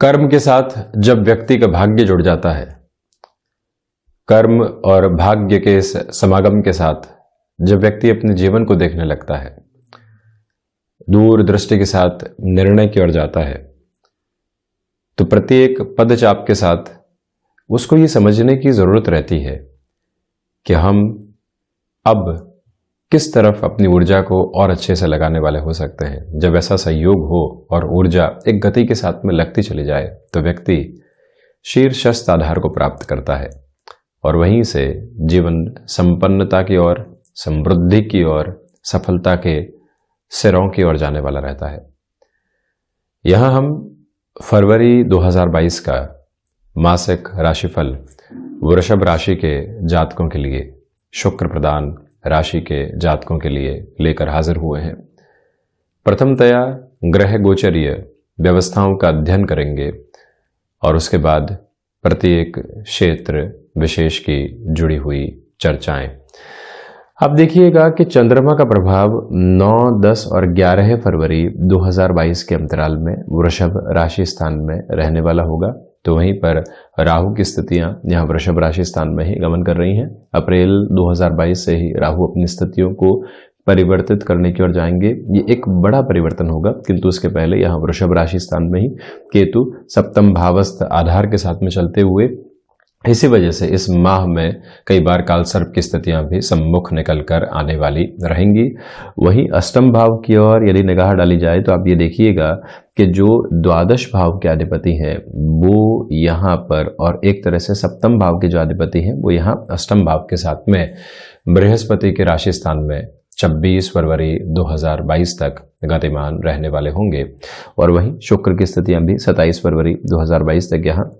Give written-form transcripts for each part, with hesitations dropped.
कर्म के साथ जब व्यक्ति का भाग्य जुड़ जाता है, कर्म और भाग्य के इस समागम के साथ जब व्यक्ति अपने जीवन को देखने लगता है, दूरदृष्टि के साथ निर्णय की ओर जाता है, तो प्रत्येक पदचाप के साथ उसको ये समझने की जरूरत रहती है कि हम अब किस तरफ अपनी ऊर्जा को और अच्छे से लगाने वाले हो सकते हैं। जब ऐसा संयोग हो और ऊर्जा एक गति के साथ में लगती चली जाए तो व्यक्ति शीर्षस्थ आधार को प्राप्त करता है और वहीं से जीवन संपन्नता की ओर, समृद्धि की ओर, सफलता के सिरों की ओर जाने वाला रहता है। यहां हम फरवरी 2022 का मासिक राशिफल वृषभ राशि के जातकों के लिए, शुक्र प्रदान राशि के जातकों के लिए लेकर हाजिर हुए हैं। प्रथमतया ग्रह गोचरीय व्यवस्थाओं का अध्ययन करेंगे और उसके बाद प्रत्येक क्षेत्र विशेष की जुड़ी हुई चर्चाएं। अब देखिएगा कि चंद्रमा का प्रभाव 9, 10 और 11 फरवरी 2022 के अंतराल में वृषभ राशि स्थान में रहने वाला होगा। तो वहीं पर राहु की स्थितियां यहाँ वृषभ राशि स्थान में ही गमन कर रही हैं। अप्रैल 2022 से ही राहु अपनी स्थितियों को परिवर्तित करने की ओर जाएंगे। ये एक बड़ा परिवर्तन होगा, किंतु उसके पहले यहाँ वृषभ राशि स्थान में ही केतु सप्तम भावस्थ आधार के साथ में चलते हुए, इसी वजह से इस माह में कई बार कालसर्प की स्थितियां भी सम्मुख निकल कर आने वाली रहेंगी। वहीं अष्टम भाव की ओर यदि निगाह डाली जाए तो आप ये देखिएगा कि जो द्वादश भाव के अधिपति हैं वो यहाँ पर, और एक तरह से सप्तम भाव के जो अधिपति हैं वो यहाँ अष्टम भाव के साथ में बृहस्पति के राशि स्थान में 26 फरवरी 2022 तक गतिमान रहने वाले होंगे। और वहीं शुक्र की स्थितियां भी 27 फरवरी 2022 तक यहाँ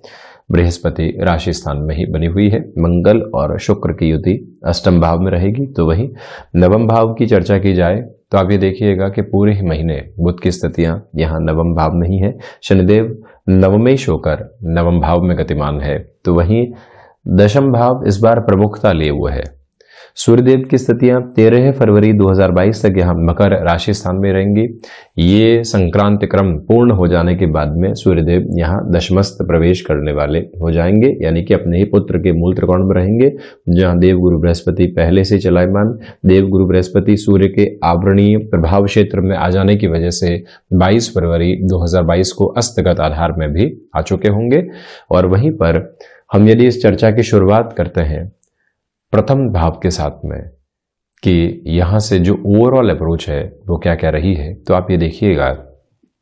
बृहस्पति राशि स्थान में ही बनी हुई है। मंगल और शुक्र की युति अष्टम भाव में रहेगी। तो वहीं नवम भाव की चर्चा की जाए तो आप ये देखिएगा कि पूरे ही महीने बुध की स्थितियां यहाँ नवम भाव में ही है। शनिदेव नवमेश होकर नवम भाव में गतिमान है। तो वहीं दशम भाव इस बार प्रमुखता लिए हुए है। सूर्यदेव की स्थितियां 13 फरवरी 2022 तक यहाँ मकर राशि स्थान में रहेंगी। ये संक्रांति क्रम पूर्ण हो जाने के बाद में सूर्यदेव यहाँ दशमस्थ प्रवेश करने वाले हो जाएंगे, यानी कि अपने ही पुत्र के मूल त्रिकोण में रहेंगे, जहाँ देव गुरु बृहस्पति पहले से चलायमान। देव गुरु बृहस्पति सूर्य के आवरणीय प्रभाव क्षेत्र में आ जाने की वजह से 22 फरवरी 2022 को अस्तगत आधार में भी आ चुके होंगे। और वहीं पर हम यदि इस चर्चा की शुरुआत करते हैं प्रथम भाव के साथ में कि यहाँ से जो ओवरऑल अप्रोच है वो क्या क्या रही है, तो आप ये देखिएगा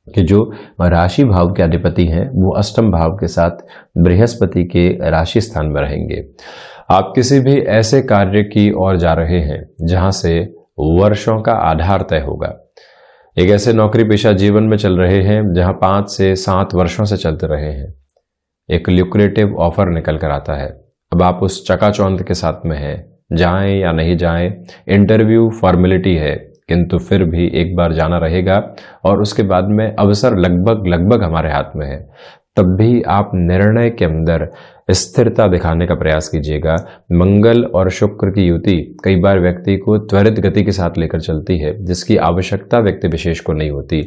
कि जो राशि भाव के अधिपति हैं वो अष्टम भाव के साथ बृहस्पति के राशि स्थान में रहेंगे। आप किसी भी ऐसे कार्य की ओर जा रहे हैं जहाँ से वर्षों का आधार तय होगा, एक ऐसे नौकरी पेशा जीवन में चल रहे हैं जहाँ 5 से 7 वर्षों से चलते रहे हैं, एक ल्यूक्रेटिव ऑफर निकल कर आता है। अब आप उस चकाचौंध के साथ में हैं, जाएं या नहीं जाएं, इंटरव्यू फॉर्मेलिटी है, किंतु फिर भी एक बार जाना रहेगा और उसके बाद में अवसर लगभग हमारे हाथ में है। तब भी आप निर्णय के अंदर स्थिरता दिखाने का प्रयास कीजिएगा। मंगल और शुक्र की युति कई बार व्यक्ति को त्वरित गति के साथ लेकर चलती है, जिसकी आवश्यकता व्यक्ति विशेष को नहीं होती।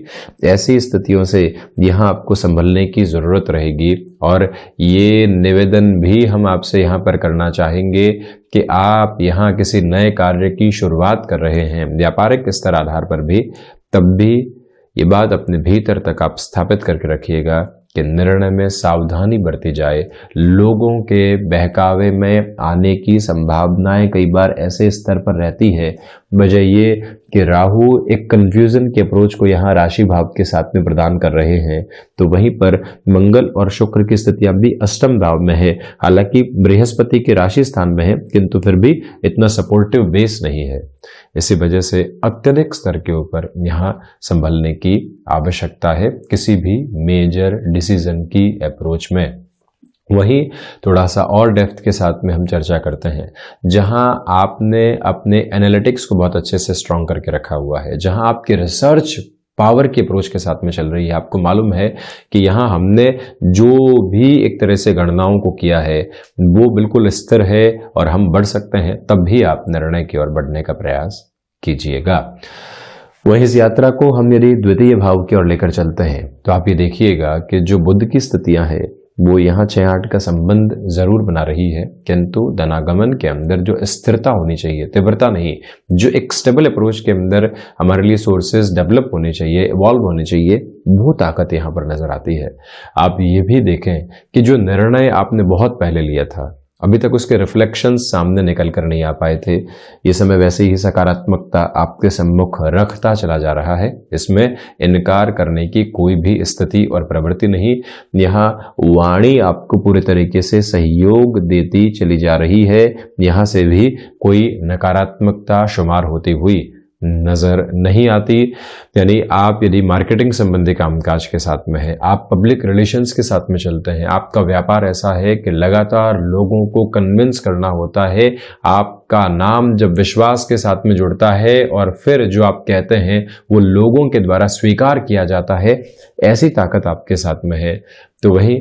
ऐसी स्थितियों से यहाँ आपको संभलने की जरूरत रहेगी। और ये निवेदन भी हम आपसे यहाँ पर करना चाहेंगे कि आप यहाँ किसी नए कार्य की शुरुआत कर रहे हैं व्यापारिक स्तर आधार पर भी, तब भी ये बात अपने भीतर तक आप स्थापित करके रखिएगा कि निर्णय में सावधानी बरती जाए। लोगों के बहकावे में आने की संभावनाएं कई बार ऐसे स्तर पर रहती है, वजह ये कि राहु एक कंफ्यूजन के अप्रोच को यहाँ राशि भाव के साथ में प्रदान कर रहे हैं। तो वहीं पर मंगल और शुक्र की स्थितियां भी अष्टम भाव में है, हालांकि बृहस्पति के राशि स्थान में है, किंतु फिर भी इतना सपोर्टिव बेस नहीं है। इसी वजह से अत्यधिक स्तर के ऊपर यहाँ संभलने की आवश्यकता है किसी भी मेजर डिसीजन की अप्रोच में। वहीं थोड़ा सा और डेप्थ के साथ में हम चर्चा करते हैं, जहां आपने अपने एनालिटिक्स को बहुत अच्छे से स्ट्रॉन्ग करके रखा हुआ है, जहां आपकी रिसर्च पावर की अप्रोच के साथ में चल रही है। आपको मालूम है कि यहाँ हमने जो भी एक तरह से गणनाओं को किया है वो बिल्कुल स्थिर है और हम बढ़ सकते हैं, तब भी आप निर्णय की ओर बढ़ने का प्रयास कीजिएगा। वहीं इस यात्रा को हम यदि द्वितीय भाव की ओर लेकर चलते हैं तो आप ये देखिएगा कि जो बुध की स्थितियां हैं वो यहाँ 6-8 का संबंध जरूर बना रही है, किंतु धनागमन के अंदर जो स्थिरता होनी चाहिए, तीव्रता नहीं, जो एक स्टेबल अप्रोच के अंदर हमारे लिए सोर्सेज डेवलप होने चाहिए, इवॉल्व होने चाहिए, वो ताकत यहाँ पर नजर आती है। आप ये भी देखें कि जो निर्णय आपने बहुत पहले लिया था, अभी तक उसके रिफ्लेक्शंस सामने निकल कर नहीं आ पाए थे, ये समय वैसे ही सकारात्मकता आपके सम्मुख रखता चला जा रहा है। इसमें इनकार करने की कोई भी स्थिति और प्रवृत्ति नहीं। यहाँ वाणी आपको पूरे तरीके से सहयोग देती चली जा रही है, यहाँ से भी कोई नकारात्मकता शुमार होती हुई नजर नहीं आती। यानी आप यदि मार्केटिंग संबंधी कामकाज के साथ में है, आप पब्लिक रिलेशंस के साथ में चलते हैं, आपका व्यापार ऐसा है कि लगातार लोगों को कन्विंस करना होता है, आपका नाम जब विश्वास के साथ में जुड़ता है और फिर जो आप कहते हैं वो लोगों के द्वारा स्वीकार किया जाता है, ऐसी ताकत आपके साथ में है। तो वही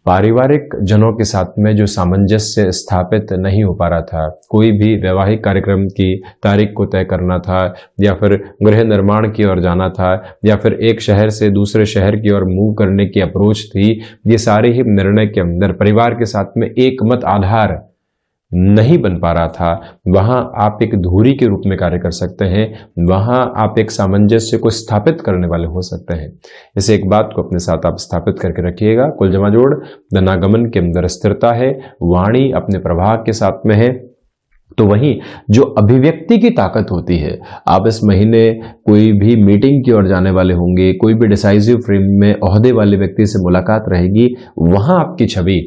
पारिवारिक जनों के साथ में जो सामंजस्य स्थापित नहीं हो पा रहा था, कोई भी वैवाहिक कार्यक्रम की तारीख को तय करना था, या फिर गृह निर्माण की ओर जाना था, या फिर एक शहर से दूसरे शहर की ओर मूव करने की अप्रोच थी, ये सारे ही निर्णय के अंदर परिवार के साथ में एक मत आधार नहीं बन पा रहा था। वहां आप एक धुरी के रूप में कार्य कर सकते हैं, वहां आप एक सामंजस्य को स्थापित करने वाले हो सकते हैं। इस एक बात को अपने साथ आप स्थापित करके रखिएगा। कुल जमा जोड़ धनागमन के अंदर स्थिरता है, वाणी अपने प्रवाह के साथ में है। तो वहीं जो अभिव्यक्ति की ताकत होती है, आप इस महीने कोई भी मीटिंग की ओर जाने वाले होंगे, कोई भी डिसाइसिव फ्रेम में ओहदे वाले व्यक्ति से मुलाकात रहेगी, वहां आपकी छवि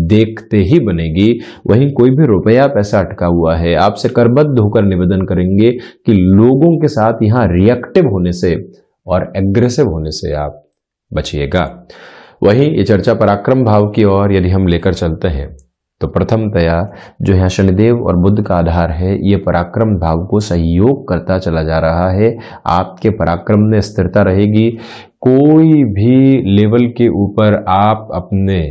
देखते ही बनेगी। वहीं कोई भी रुपया पैसा अटका हुआ है, आपसे करबद्ध होकर निवेदन करेंगे कि लोगों के साथ यहां रिएक्टिव होने से और एग्रेसिव होने से आप बचिएगा। वहीं ये चर्चा पराक्रम भाव की ओर यदि हम लेकर चलते हैं तो प्रथमतया जो यहाँ शनिदेव और बुध का आधार है, ये पराक्रम भाव को सहयोग करता चला जा रहा है। आपके पराक्रम में स्थिरता रहेगी। कोई भी लेवल के ऊपर आप अपने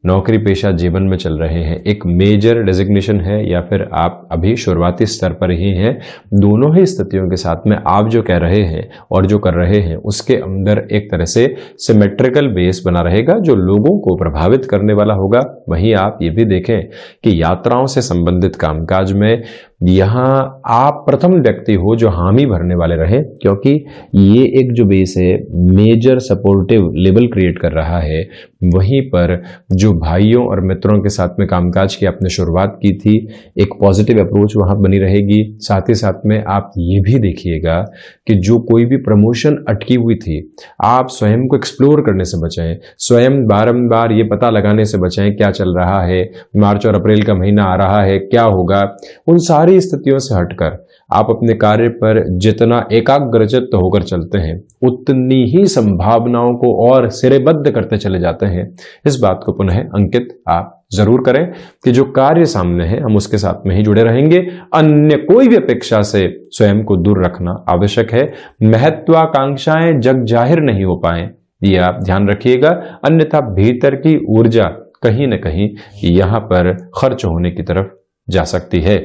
नौकरी पेशा जीवन में चल रहे हैं, एक मेजर डेजिग्नेशन है या फिर आप अभी शुरुआती स्तर पर ही हैं, दोनों ही स्थितियों के साथ में आप जो कह रहे हैं और जो कर रहे हैं उसके अंदर एक तरह से सिमेट्रिकल बेस बना रहेगा जो लोगों को प्रभावित करने वाला होगा। वहीं आप ये भी देखें कि यात्राओं से संबंधित कामकाज में यहाँ आप प्रथम व्यक्ति हो जो हामी भरने वाले रहे, क्योंकि ये एक जो बेस है मेजर सपोर्टिव लेवल क्रिएट कर रहा है। वहीं पर जो भाइयों और मित्रों के साथ में कामकाज की आपने शुरुआत की थी, एक पॉजिटिव अप्रोच वहां बनी रहेगी। साथ ही साथ में आप ये भी देखिएगा कि जो कोई भी प्रमोशन अटकी हुई थी, आप स्वयं को एक्सप्लोर करने से बचें, स्वयं बारंबार ये पता लगाने से बचें क्या चल रहा है, मार्च और अप्रैल का महीना आ रहा है, क्या होगा। उन सारी स्थितियों से हटकर आप अपने कार्य पर जितना एकाग्रचित्त होकर चलते हैं, उतनी ही संभावनाओं को और सिरेबद्ध करते चले जाते हैं। इस बात को पुनः अंकित आप जरूर करें कि जो कार्य सामने है हम उसके साथ में ही जुड़े रहेंगे। अन्य कोई भी अपेक्षा से स्वयं को दूर रखना आवश्यक है। महत्वाकांक्षाएं जग जाहिर नहीं हो पाए, ये आप ध्यान रखिएगा, अन्यथा भीतर की ऊर्जा कहीं न कहीं यहां पर खर्च होने की तरफ जा सकती है।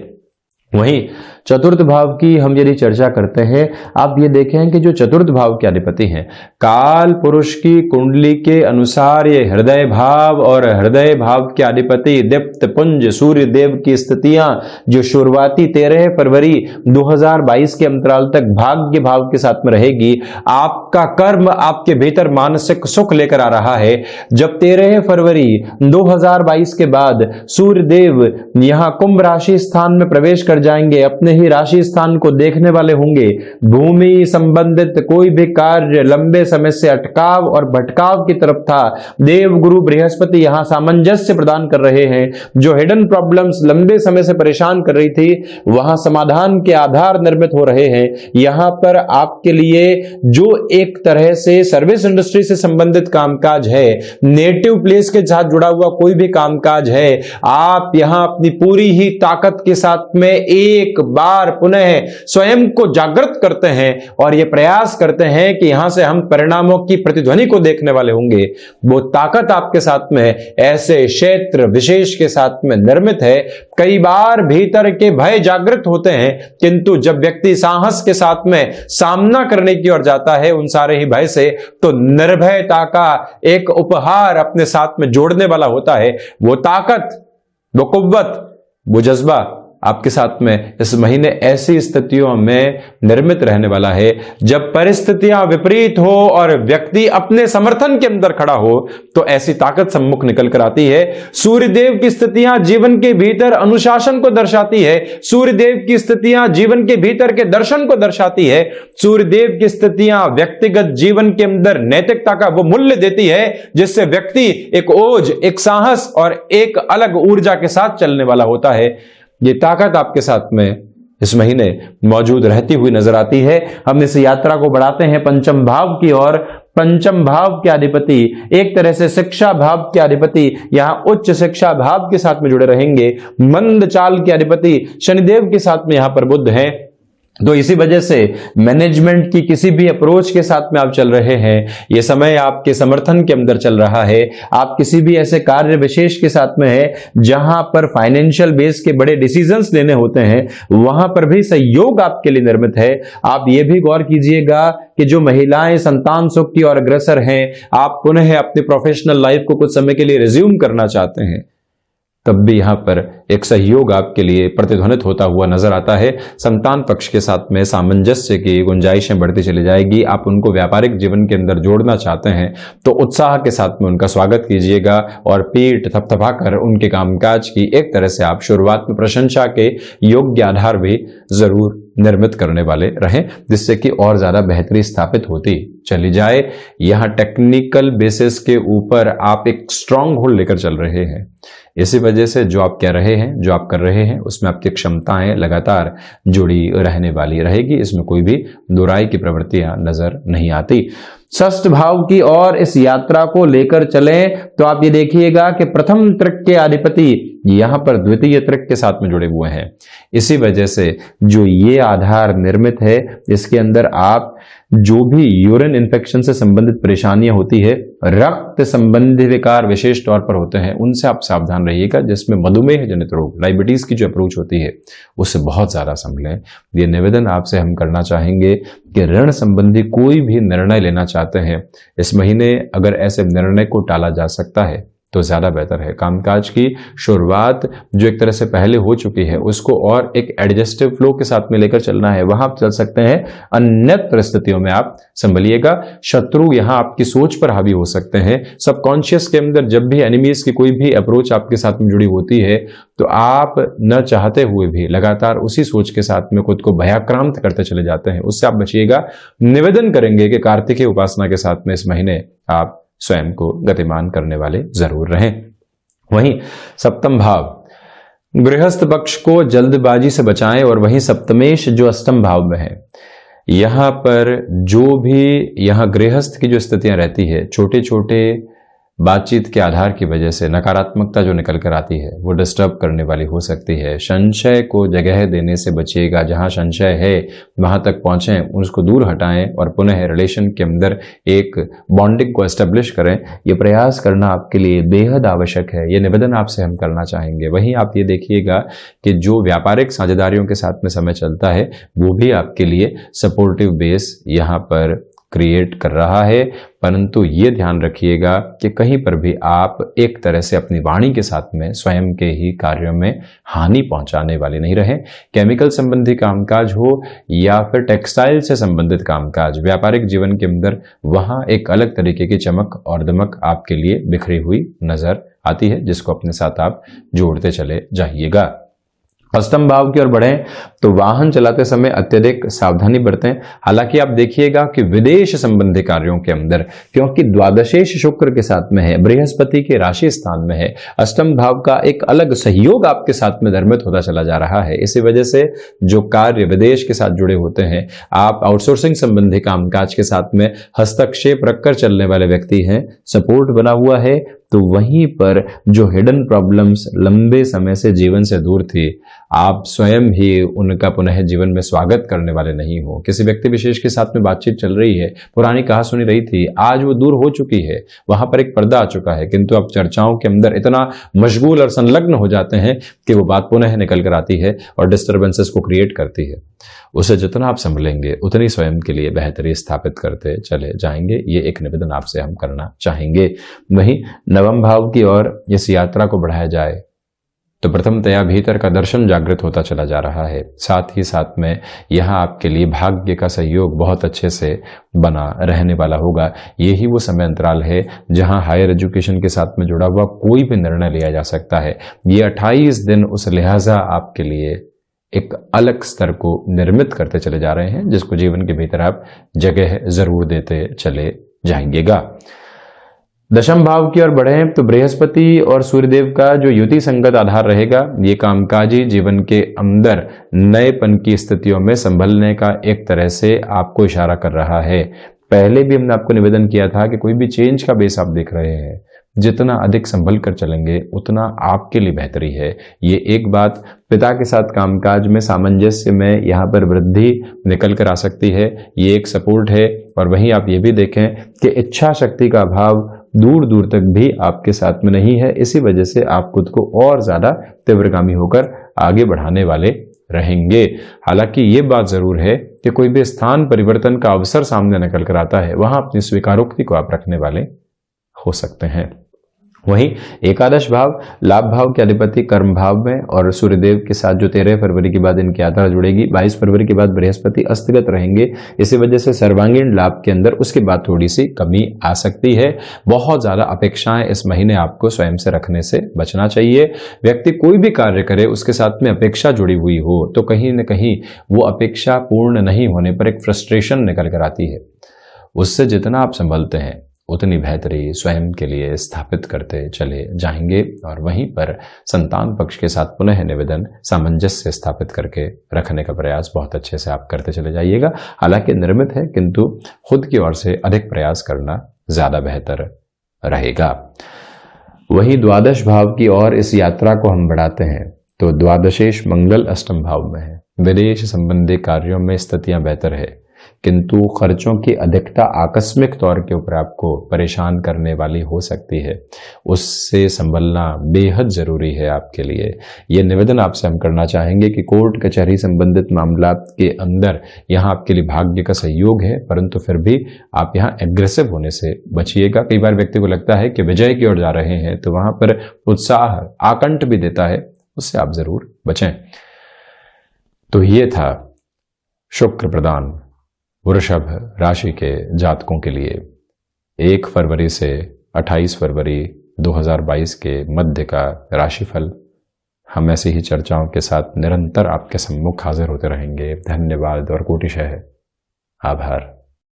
वहीं चतुर्थ भाव की हम यदि चर्चा करते हैं, आप ये देखें कि जो चतुर्थ भाव के अधिपति हैं, काल पुरुष की कुंडली के अनुसार ये हृदय भाव और हृदय भाव के अधिपति दीप्त पुंज सूर्य देव की स्थितियां जो शुरुआती 13 फरवरी 2022 के अंतराल तक भाग्य भाव के साथ में रहेगी। आपका कर्म आपके भीतर मानसिक सुख लेकर आ रहा है। जब 13 फरवरी 2022 के बाद सूर्य देव यहां कुंभ राशि स्थान में प्रवेश कर जाएंगे, अपने ही राशि स्थान को देखने वाले होंगे। भूमि संबंधित कोई भी कार्य लंबे समय से अटकाव और भटकाव की तरफ था, देव गुरु बृहस्पति यहां सामंजस्य प्रदान कर रहे हैं। जो हिडन प्रॉब्लम्स लंबे समय से परेशान कर रही थी, वहां समाधान के आधार निर्मित हो रहे हैं। यहां पर आपके लिए जो एक तरह से सर्विस इंडस्ट्री से संबंधित कामकाज है, नेटिव प्लेस के साथ जुड़ा हुआ कोई भी कामकाज है, आप यहां अपनी पूरी ही ताकत के साथ में एक बार पुनः स्वयं को जागृत करते हैं और ये प्रयास करते हैं कि यहां से हम परिणामों की प्रतिध्वनि को देखने वाले होंगे, वो ताकत आपके साथ में ऐसे क्षेत्र विशेष के साथ में निर्मित है। कई बार भीतर के भय जागृत होते हैं, किंतु जब व्यक्ति साहस के साथ में सामना करने की ओर जाता है उन सारे ही भय से, तो निर्भयता का एक उपहार अपने साथ में जोड़ने वाला होता है। वो ताकत, वो कुव्वत, वो जज्बा आपके साथ में इस महीने ऐसी स्थितियों में निर्मित रहने वाला है जब परिस्थितियां विपरीत हो और व्यक्ति अपने समर्थन के अंदर खड़ा हो, तो ऐसी ताकत सम्मुख निकल कर आती है। सूर्यदेव की स्थितियां जीवन के भीतर अनुशासन को दर्शाती है, सूर्यदेव की स्थितियां जीवन के भीतर के दर्शन को दर्शाती है, सूर्यदेव की स्थितियां व्यक्तिगत जीवन के अंदर नैतिकता का वो मूल्य देती है जिससे व्यक्ति एक ओज, एक साहस और एक अलग ऊर्जा के साथ चलने वाला होता है। ये ताकत आपके साथ में इस महीने मौजूद रहती हुई नजर आती है। हम इस यात्रा को बढ़ाते हैं पंचम भाव की ओर। पंचम भाव के अधिपति, एक तरह से शिक्षा भाव के अधिपति, यहां उच्च शिक्षा भाव के साथ में जुड़े रहेंगे। मंद चाल के अधिपति शनिदेव के साथ में यहां पर बुध हैं। तो इसी वजह से मैनेजमेंट की किसी भी अप्रोच के साथ में आप चल रहे हैं, यह समय आपके समर्थन के अंदर चल रहा है। आप किसी भी ऐसे कार्य विशेष के साथ में है जहां पर फाइनेंशियल बेस के बड़े डिसीजंस लेने होते हैं, वहां पर भी सहयोग आपके लिए निर्मित है। आप ये भी गौर कीजिएगा कि जो महिलाएं संतान सुख की ओर अग्रसर हैं, आप पुनः अपनी प्रोफेशनल लाइफ को कुछ समय के लिए रिज्यूम करना चाहते हैं, तब भी यहां पर एक सहयोग आपके लिए प्रतिध्वनित होता हुआ नजर आता है। संतान पक्ष के साथ में सामंजस्य की गुंजाइशें बढ़ती चली जाएगी। आप उनको व्यापारिक जीवन के अंदर जोड़ना चाहते हैं तो उत्साह के साथ में उनका स्वागत कीजिएगा और पीठ थपथपाकर उनके कामकाज की एक तरह से आप शुरुआत में प्रशंसा के योग्य आधार भी जरूर निर्मित करने वाले रहें, जिससे कि और ज्यादा बेहतरी स्थापित होती चली जाए। यहां टेक्निकल बेसिस के ऊपर आप एक स्ट्रांग होल्ड लेकर चल रहे हैं। इसी वजह से जो आप कह रहे हैं, जो आप कर रहे हैं, उसमें आपकी क्षमताएं लगातार जुड़ी रहने वाली रहेगी। इसमें कोई भी दुराई की प्रवृत्तियां नजर नहीं आती। षष्ठ भाव की ओर इस यात्रा को लेकर चलें तो आप ये देखिएगा कि प्रथम त्रिक के अधिपति यहां पर द्वितीय त्रिक के साथ में जुड़े हुए हैं। इसी वजह से जो ये आधार निर्मित है, इसके अंदर आप जो भी यूरिन इन्फेक्शन से संबंधित परेशानियां होती है, रक्त संबंधी विकार विशेष तौर पर होते हैं, उनसे आप सावधान रहिएगा। जिसमें मधुमेह जनित रोग, डायबिटीज की जो अप्रोच होती है, उससे बहुत ज्यादा संभलें। ये निवेदन आपसे हम करना चाहेंगे कि ऋण संबंधी कोई भी निर्णय लेना चाहते हैं, इस महीने अगर ऐसे निर्णय को टाला जा सकता है तो ज्यादा बेहतर है। कामकाज की शुरुआत जो एक तरह से पहले हो चुकी है, उसको और एक एडजस्टिव फ्लो के साथ में लेकर चलना है, वहां आप चल सकते हैं। अन्यत्र परिस्थितियों में आप संभलिएगा। शत्रु यहां आपकी सोच पर हावी हो सकते हैं। सबकॉन्शियस के अंदर जब भी एनिमीज की कोई भी अप्रोच आपके साथ में जुड़ी होती है, तो आप न चाहते हुए भी लगातार उसी सोच के साथ में खुद को भयाक्रांत करते चले जाते हैं। उससे आप बचिएगा। निवेदन करेंगे कि कार्तिकेय उपासना के साथ में इस महीने आप स्वयं को गतिमान करने वाले जरूर रहें। वहीं सप्तम भाव, गृहस्थ पक्ष को जल्दबाजी से बचाएं। और वहीं सप्तमेश जो अष्टम भाव में है, यहां पर जो भी यहां गृहस्थ की जो स्थितियां रहती है, छोटे छोटे बातचीत के आधार की वजह से नकारात्मकता जो निकल कर आती है, वो डिस्टर्ब करने वाली हो सकती है। संशय को जगह देने से बचिएगा। जहां संशय है वहां तक पहुंचें, उसको दूर हटाएं और पुनः रिलेशन के अंदर एक बॉन्डिंग को एस्टेब्लिश करें। ये प्रयास करना आपके लिए बेहद आवश्यक है। ये निवेदन आपसे हम करना चाहेंगे। वहीं आप ये देखिएगा कि जो व्यापारिक साझेदारियों के साथ में समय चलता है, वो भी आपके लिए सपोर्टिव बेस यहाँ पर क्रिएट कर रहा है। परंतु ये ध्यान रखिएगा कि कहीं पर भी आप एक तरह से अपनी वाणी के साथ में स्वयं के ही कार्यों में हानि पहुंचाने वाले नहीं रहें। केमिकल संबंधी कामकाज हो या फिर टेक्सटाइल से संबंधित कामकाज, व्यापारिक जीवन के अंदर वहां एक अलग तरीके की चमक और दमक आपके लिए बिखरी हुई नजर आती है, जिसको अपने साथ आप जोड़ते चले जाइएगा। अष्टम भाव की ओर बढ़ें तो वाहन चलाते समय अत्यधिक सावधानी बरतें। हालांकि आप देखिएगा कि विदेश संबंधी कार्यों के अंदर, क्योंकि द्वादशेश शुक्र के साथ में है, बृहस्पति के राशि स्थान में है, अष्टम भाव का एक अलग सहयोग आपके साथ में निर्मित होता चला जा रहा है। इसी वजह से जो कार्य विदेश के साथ जुड़े होते हैं, आप आउटसोर्सिंग संबंधी कामकाज के साथ में हस्तक्षेप रखकर चलने वाले व्यक्ति हैं, सपोर्ट बना हुआ है, तो वहीं पर जो हिडन प्रॉब्लम्स लंबे समय से जीवन से दूर थी, आप स्वयं ही उनका पुनः जीवन में स्वागत करने वाले नहीं हो। किसी व्यक्ति विशेष के साथ में बातचीत चल रही है, पुरानी कहा सुनी रही थी, आज वो दूर हो चुकी है, वहां पर एक पर्दा आ चुका है, किंतु आप चर्चाओं के अंदर इतना मशगूल और संलग्न हो जाते हैं कि वो बात पुनः निकल कर आती है और डिस्टर्बेंसेस को क्रिएट करती है। उसे जितना आप संभलेंगे उतनी स्वयं के लिए बेहतरी स्थापित करते चले जाएंगे। ये एक निवेदन आपसे हम करना चाहेंगे। वहीं नवम भाव की ओर इस यात्रा को बढ़ाया जाए तो प्रथमतया भीतर का दर्शन जागृत होता चला जा रहा है। साथ ही साथ में यहाँ आपके लिए भाग्य का सहयोग बहुत अच्छे से बना रहने वाला होगा। यही वो समय अंतराल है जहाँ हायर एजुकेशन के साथ में जुड़ा हुआ कोई भी निर्णय लिया जा सकता है। ये 28 दिन उस लिहाजा आपके लिए एक अलग स्तर को निर्मित करते चले जा रहे हैं, जिसको जीवन के भीतर आप जगह जरूर देते चले जाएंगेगा। दशम भाव की ओर बढ़े तो बृहस्पति और सूर्यदेव का जो युति संगत आधार रहेगा, ये कामकाजी जीवन के अंदर नएपन की स्थितियों में संभलने का एक तरह से आपको इशारा कर रहा है। पहले भी हमने आपको निवेदन किया था कि कोई भी चेंज का बेस आप देख रहे हैं, जितना अधिक संभल कर चलेंगे उतना आपके लिए बेहतरी है। ये एक बात। पिता के साथ कामकाज में सामंजस्य में यहाँ पर वृद्धि निकल कर आ सकती है, ये एक सपोर्ट है। और वहीं आप ये भी देखें कि इच्छा शक्ति का अभाव दूर दूर तक भी आपके साथ में नहीं है। इसी वजह से आप खुद को और ज्यादा तीव्रगामी होकर आगे बढ़ाने वाले रहेंगे। हालांकि ये बात जरूर है कि कोई भी स्थान परिवर्तन का अवसर सामने निकल कर आता है, वहां अपनी स्वीकारोक्ति को आप रखने वाले हो सकते हैं। वहीं एकादश भाव लाभ भाव के अधिपति कर्म भाव में और सूर्यदेव के साथ जो 13 फरवरी के बाद इनकी यात्रा जुड़ेगी। 22 फरवरी के बाद बृहस्पति अस्तगत रहेंगे। इसी वजह से सर्वांगीण लाभ के अंदर उसके बाद थोड़ी सी कमी आ सकती है। बहुत ज्यादा अपेक्षाएं इस महीने आपको स्वयं से रखने से बचना चाहिए। व्यक्ति कोई भी कार्य करे उसके साथ में अपेक्षा जुड़ी हुई हो तो कहीं न कहीं वो अपेक्षा पूर्ण नहीं होने पर एक फ्रस्ट्रेशन निकल कर आती है। उससे जितना आप संभलते हैं उतनी बेहतरी स्वयं के लिए स्थापित करते चले जाएंगे। और वहीं पर संतान पक्ष के साथ पुनः निवेदन सामंजस्य स्थापित करके रखने का प्रयास बहुत अच्छे से आप करते चले जाइएगा। हालांकि निर्मित है, किंतु खुद की ओर से अधिक प्रयास करना ज्यादा बेहतर रहेगा। वहीं द्वादश भाव की ओर इस यात्रा को हम बढ़ाते हैं तो द्वादशेश मंगल अष्टम भाव में है। विदेश संबंधी कार्यों में स्थितियां बेहतर है, किंतु खर्चों की अधिकता आकस्मिक तौर के ऊपर आपको परेशान करने वाली हो सकती है। उससे संभलना बेहद जरूरी है आपके लिए। यह निवेदन आपसे हम करना चाहेंगे कि कोर्ट कचहरी संबंधित मामला के अंदर यहाँ आपके लिए भाग्य का सहयोग है, परंतु फिर भी आप यहाँ एग्रेसिव होने से बचिएगा। कई बार व्यक्ति को लगता है कि विजय की ओर जा रहे हैं तो वहां पर उत्साह आकंठ भी देता है, उससे आप जरूर बचें। तो ये था शुक्र प्रदान वृषभ राशि के जातकों के लिए 1 फरवरी से 28 फरवरी 2022 के मध्य का राशिफल। हम ऐसी ही चर्चाओं के साथ निरंतर आपके सम्मुख हाजिर होते रहेंगे। धन्यवाद और कोटिशः आभार।